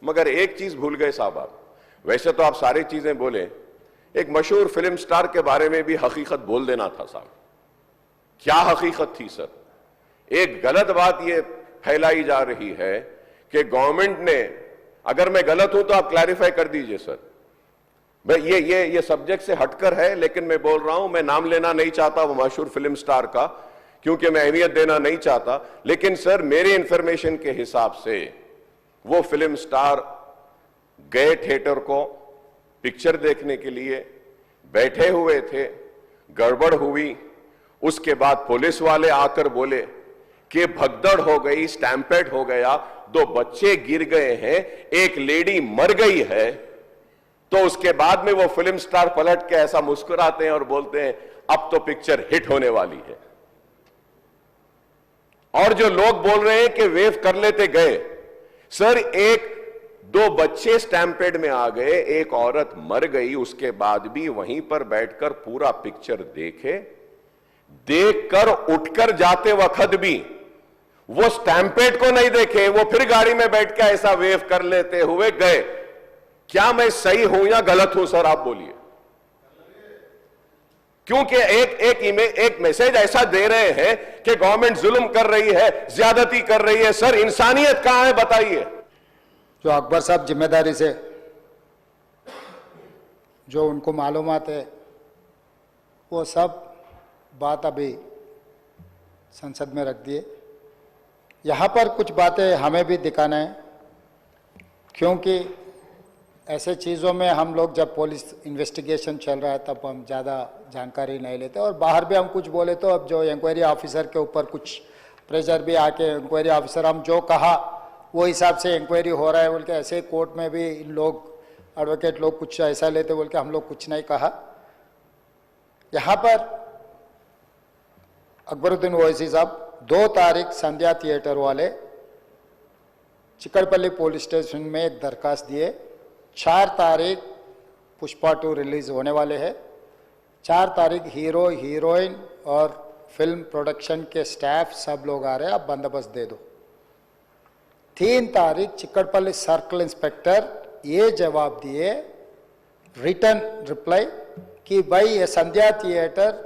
मगर एक चीज भूल गए साहब आप। वैसे तो आप सारी चीजें बोले, एक मशहूर फिल्म स्टार के बारे में भी हकीकत बोल देना था साहब। क्या हकीकत थी सर? एक गलत बात यह फैलाई जा रही है कि गवर्नमेंट ने, अगर मैं गलत हूं तो आप क्लैरिफाई कर दीजिए सर। ये सब्जेक्ट से हटकर है, लेकिन मैं बोल रहा हूं, मैं नाम लेना नहीं चाहता वो मशहूर फिल्म स्टार का, क्योंकि मैं अहमियत देना नहीं चाहता। लेकिन सर, मेरे इंफॉर्मेशन के हिसाब से वो फिल्म स्टार गए थिएटर को पिक्चर देखने के लिए, बैठे हुए थे, गड़बड़ हुई, उसके बाद पुलिस वाले आकर बोले कि भगदड़ हो गई, स्टैम्पेड हो गया, 2 बच्चे गिर गए हैं, एक लेडी मर गई है। तो उसके बाद में वो फिल्म स्टार पलट के ऐसा मुस्कुराते हैं और बोलते हैं अब तो पिक्चर हिट होने वाली है। और जो लोग बोल रहे हैं कि वेव कर लेते गए, सर 1-2 बच्चे स्टैम्पेड में आ गए, एक औरत मर गई, उसके बाद भी वहीं पर बैठकर पूरा पिक्चर देखकर उठकर जाते वक्त भी वो स्टैम्पेड को नहीं देखे, वो फिर गाड़ी में बैठ के ऐसा वेव कर लेते हुए गए। क्या मैं सही हूं या गलत हूं सर, आप बोलिए? क्योंकि एक मैसेज ऐसा दे रहे हैं कि गवर्नमेंट जुल्म कर रही है, ज्यादती कर रही है। सर, इंसानियत कहां है बताइए? जो अकबर साहब जिम्मेदारी से जो उनको मालूमात है वो सब बात अभी संसद में रख दिए। यहाँ पर कुछ बातें हमें भी दिखाना है, क्योंकि ऐसे चीज़ों में हम लोग, जब पुलिस इन्वेस्टिगेशन चल रहा है तब हम ज़्यादा जानकारी नहीं लेते, और बाहर भी हम कुछ बोले तो अब जो इंक्वायरी ऑफिसर के ऊपर कुछ प्रेशर भी आके, इंक्वायरी ऑफिसर हम जो कहा वो हिसाब से इंक्वायरी हो रहा है बोल के, ऐसे कोर्ट में भी इन लोग एडवोकेट लोग कुछ ऐसा लेते बोल के हम लोग कुछ नहीं कहा। यहाँ पर अकबरुद्दीन ओवैसी साहब 2 तारीख संध्या थिएटर वाले चिकड़पल्ली पुलिस स्टेशन में एक दरखास्त दिए। 4 तारीख पुष्पा 2 रिलीज होने वाले हैं। 4 तारीख हीरो हीरोइन और फिल्म प्रोडक्शन के स्टाफ सब लोग आ रहे हैं, आप बंदोबस्त दे दो। 3 तारीख चिकड़पल्ली सर्कल इंस्पेक्टर ये जवाब दिए, रिटर्न रिप्लाई, कि भाई ये संध्या थिएटर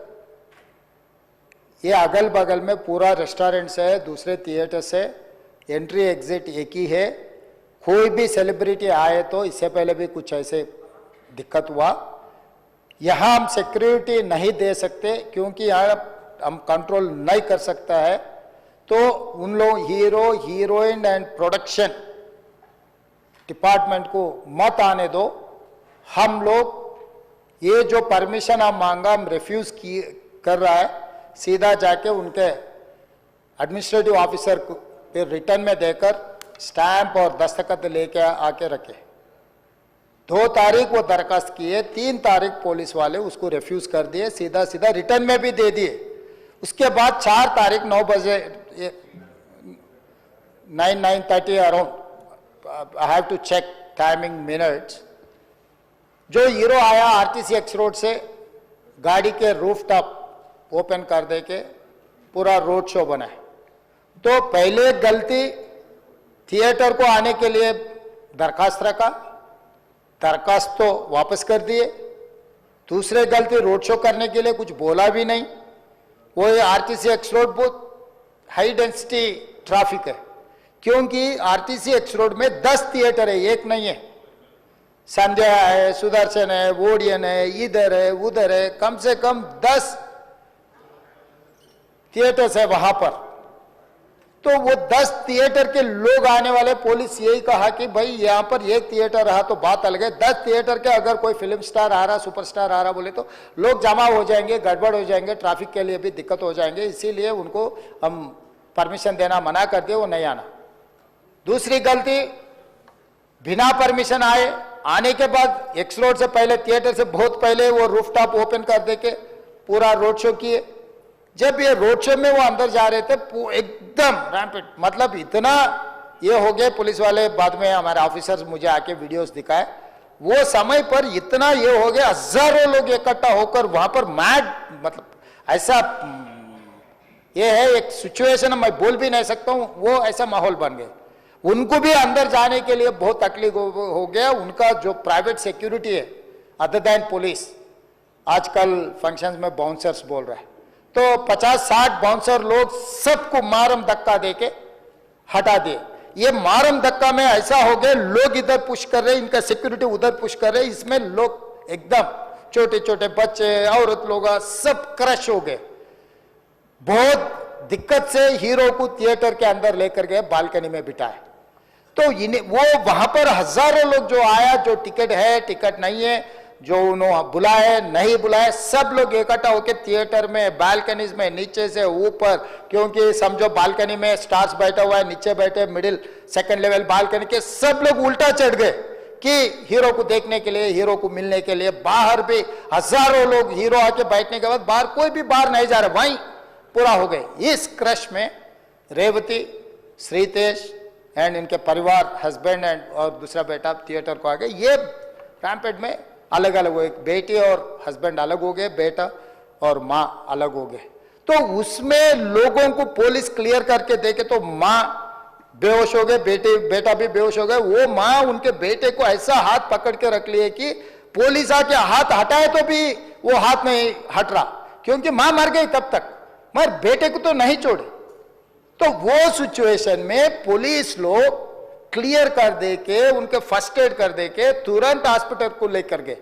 ये अगल बगल में पूरा रेस्टोरेंट से है, दूसरे थिएटर से एंट्री एग्जिट एक ही है, कोई भी सेलिब्रिटी आए तो इससे पहले भी कुछ ऐसे दिक्कत हुआ, यहाँ हम सिक्योरिटी नहीं दे सकते क्योंकि यहाँ हम कंट्रोल नहीं कर सकता है, तो उन लोग hero heroine and production department को मत आने दो। हम लोग ये जो परमिशन हम मांगा हम रिफ्यूज कर रहा है, सीधा जाके उनके एडमिनिस्ट्रेटिव ऑफिसर को फिर रिटर्न में देकर स्टैंप और दस्तखत लेके आके रखे। 2 तारीख वो दरखास्त किए, 3 तारीख पुलिस वाले उसको रिफ्यूज कर दिए, सीधा सीधा रिटर्न में भी दे दिए। उसके बाद 4 तारीख 9 बजे 9:30 around, I have to check timing minutes, जो हीरो आया आरटीसी एक्स रोड से गाड़ी के रूफ टॉप ओपन कर दे के पूरा रोड शो बनाए। तो पहले गलती थिएटर को आने के लिए दरखास्त रखा, दरखास्त तो वापस कर दिए। दूसरे गलती रोड शो करने के लिए कुछ बोला भी नहीं। वो आरटीसी एक्स रोड बहुत हाई डेंसिटी ट्रैफिक है, क्योंकि आरटीसी एक्स रोड में 10 थिएटर है, एक नहीं है। संध्या है, सुदर्शन है, वोडियन है, इधर है उधर है, कम से कम 10 थिएटर्स है वहां पर। तो वो 10 थिएटर के लोग आने वाले, पुलिस यही कहा कि भाई यहाँ पर एक थिएटर रहा तो बात अलग है, 10 थिएटर के अगर कोई फिल्म स्टार आ रहा, सुपरस्टार आ रहा बोले तो लोग जमा हो जाएंगे, गड़बड़ हो जाएंगे, ट्रैफिक के लिए भी दिक्कत हो जाएंगे, इसीलिए उनको हम परमिशन देना मना कर दिए, वो नहीं आना। दूसरी गलती, बिना परमिशन आए, आने के बाद एक्स रोड से पहले, थिएटर से बहुत पहले वो रूफटॉप ओपन कर दे के पूरा रोड शो किए। जब ये रोड शो में वो अंदर जा रहे थे एकदम रैंपिड, मतलब इतना ये हो गए, पुलिस वाले बाद में हमारे ऑफिसर्स मुझे आके वीडियोस दिखाए, वो समय पर इतना ये हो गया, हजारों लोग इकट्ठा होकर वहां पर मैड, मतलब ऐसा ये है एक सिचुएशन मैं बोल भी नहीं सकता हूं, वो ऐसा माहौल बन गए। उनको भी अंदर जाने के लिए बहुत तकलीफ हो गया। उनका जो प्राइवेट सिक्योरिटी है अदर देन पुलिस, आजकल फंक्शंस में बाउंसर्स बोल रहा है, तो 50-60 बाउंसर लोग सबको मारम धक्का देके हटा दिए। ये मारम धक्का में ऐसा हो गया, लोग इधर पुश कर रहे, इनका सिक्योरिटी उधर पुश कर रहे, इसमें लोग एकदम छोटे छोटे बच्चे, औरत लोग सब क्रश हो गए। बहुत दिक्कत से हीरो को थिएटर के अंदर लेकर गए, बालकनी में बिठाए। तो इन्हें वो वहां पर हजारों लोग जो आया, जो टिकट है टिकट नहीं है, जो उन्होंने बुलाए नहीं बुलाए, सब लोग इकट्ठा होकर थिएटर में, बालकनीज में, नीचे से ऊपर, क्योंकि समझो बालकनी में स्टार्स बैठा हुआ है, नीचे बैठे मिडिल सेकंड लेवल बालकनी के सब लोग उल्टा चढ़ गए कि हीरो को देखने के लिए, हीरो को मिलने के लिए। बाहर भी हजारों लोग, हीरो आके बैठने के बाद बाहर कोई भी बाहर नहीं जा रहा, वहीं पूरा हो गए। इस क्रश में रेवती, श्रीतेश एंड इनके परिवार, हस्बैंड एंड और दूसरा बेटा थिएटर को आ गए। ये रैम्पेड में अलग अलग हो, एक बेटी और हस्बैंड अलग हो गए, बेटा और माँ अलग हो गए। तो उसमें लोगों को पुलिस क्लियर करके देखे तो माँ बेहोश हो गए, बेटा भी बेहोश हो गए। वो माँ उनके बेटे को ऐसा हाथ पकड़ के रख लिए कि पुलिस आके हाथ हटाए तो भी वो हाथ नहीं हट रहा, क्योंकि माँ मर गई तब तक, मगर बेटे को तो नहीं छोड़े। तो वो सिचुएशन में पुलिस लोग क्लियर कर दे के, उनके फर्स्ट एड कर दे के तुरंत हॉस्पिटल को लेकर गए।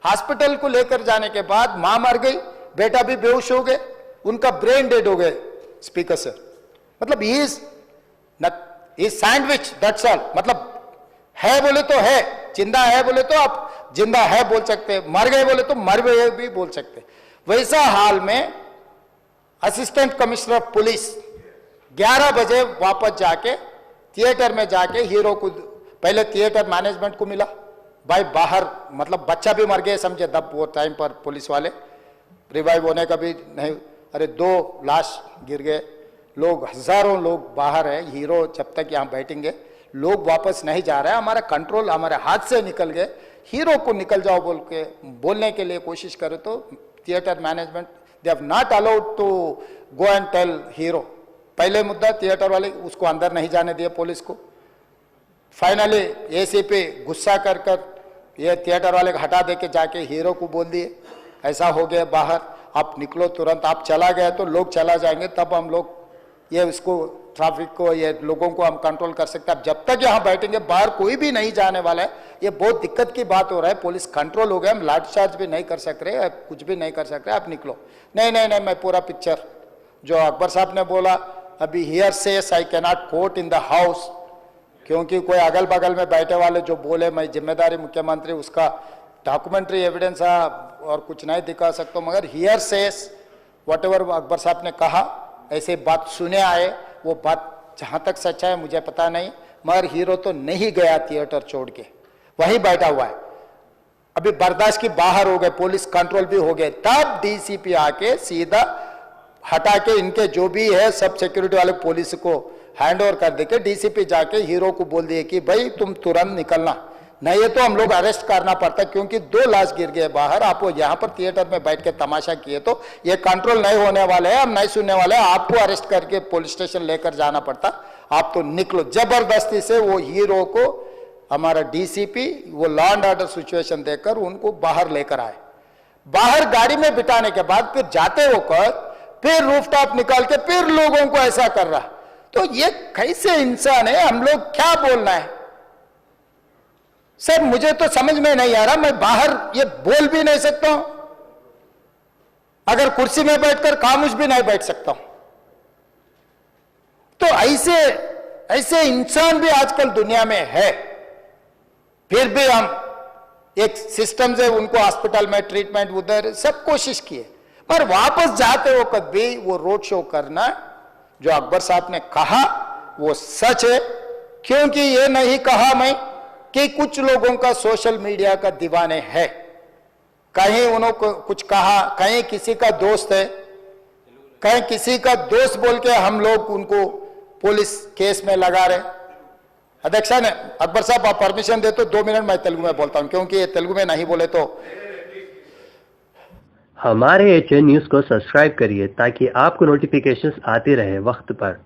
हॉस्पिटल को लेकर जाने के बाद मां मर गई, बेटा भी बेहोश हो गए, उनका ब्रेन डेड हो गए। स्पीकर सर, मतलब इज सैंडविच, दैट्स ऑल। मतलब है बोले तो है, जिंदा है बोले तो आप जिंदा है बोल सकते, मर गए बोले तो मर गए भी बोल सकते। वैसा हाल में असिस्टेंट कमिश्नर ऑफ पुलिस 11 बजे वापस जाके थिएटर में जाके हीरो को, पहले थिएटर मैनेजमेंट को मिला, भाई बाहर मतलब बच्चा भी मर गया समझे, तब वो टाइम पर पुलिस वाले रिवाइव होने का भी नहीं, अरे 2 लाश गिर गए, लोग हजारों लोग बाहर है, हीरो जब तक यहाँ बैठेंगे, लोग वापस नहीं जा रहे हैं, हमारा कंट्रोल हमारे हाथ से निकल गए, हीरो को निकल जाओ बोल के बोलने के लिए कोशिश करे तो theatre management they have not allowed to go and tell hero. पहले मुद्दा थिएटर वाले उसको अंदर नहीं जाने दिए पुलिस को। फाइनली एसीपी गुस्सा कर ये थिएटर वाले को हटा दे के जाके हीरो को बोल दिए ऐसा हो गया बाहर, आप निकलो तुरंत, आप चला गया तो लोग चला जाएंगे, तब हम लोग ये उसको ट्रैफिक को, ये लोगों को हम कंट्रोल कर सकते हैं। अब जब तक यहाँ बैठेंगे बाहर कोई भी नहीं जाने वाला है, ये बहुत दिक्कत की बात हो रहा है। पुलिस कंट्रोल हो गया, हम लाठीचार्ज भी नहीं कर सक रहे, कुछ भी नहीं कर सक रहे, आप निकलो। नहीं नहीं नहीं, मैं पूरा पिक्चर जो अकबर साहब ने बोला, अभी hearsay I cannot quote in the house, क्योंकि कोई अगल बगल में बैठे वाले जो बोले मैं जिम्मेदारी मुख्यमंत्री, उसका डॉक्यूमेंट्री एविडेंस और कुछ नहीं दिखा सकता, मगर hearsay whatever Akbar साहब ने कहा, ऐसे बात सुने आए, वो बात जहाँ तक सच्चा है मुझे पता नहीं, मगर हीरो तो नहीं गया थिएटर छोड़ के, वहीं बैठा हुआ है। अभी बर्दाश्त की बाहर हो गए, पुलिस कंट्रोल भी हो गए, तब डीसीपी आके सीधा हटा के इनके जो भी है सब सिक्योरिटी वाले पुलिस को हैंड ओवर कर देके डीसीपी जाके हीरो को बोल दिए कि भाई तुम तुरंत निकलना, नहीं है तो हम लोग अरेस्ट करना पड़ता, क्योंकि 2 लाश गिर गए बाहर, आप वो यहाँ पर थिएटर में बैठ के तमाशा किए तो ये कंट्रोल नहीं होने वाले हैं, हम नहीं सुनने वाले हैं, आपको अरेस्ट करके पुलिस स्टेशन लेकर जाना पड़ता, आप तो निकलो। जबरदस्ती से वो हीरो को हमारा डीसीपी वो लॉ एंड ऑर्डर सिचुएशन देकर उनको बाहर लेकर आए। बाहर गाड़ी में बिठाने के बाद फिर जाते होकर फिर रूफटॉप निकाल के फिर लोगों को ऐसा कर रहा, तो ये कैसे इंसान है, हम लोग क्या बोलना है सर, मुझे तो समझ में नहीं आ रहा। मैं बाहर ये बोल भी नहीं सकता हूं, अगर कुर्सी में बैठकर खामोश भी नहीं बैठ सकता हूं। तो ऐसे इंसान भी आजकल दुनिया में है, फिर भी हम एक सिस्टम से उनको हॉस्पिटल में ट्रीटमेंट उधर सब कोशिश किए, पर वापस जाते हो कभी वो रोड शो करना जो अकबर साहब ने कहा वो सच है, क्योंकि ये नहीं कहा मैं कि कुछ लोगों का सोशल मीडिया का दीवाने है, कहीं उन्होंने कुछ कहा, कहीं किसी का दोस्त है, कहीं किसी का दोस्त बोल के हम लोग उनको पुलिस केस में लगा रहे। अध्यक्षा ने अकबर साहब आप परमिशन दे तो 2 मिनट मैं तेलुगु में बोलता हूं, क्योंकि ये तेलुगु में नहीं बोले तो। हमारे HN न्यूज़ को सब्सक्राइब करिए ताकि आपको नोटिफिकेशंस आते रहे वक्त पर।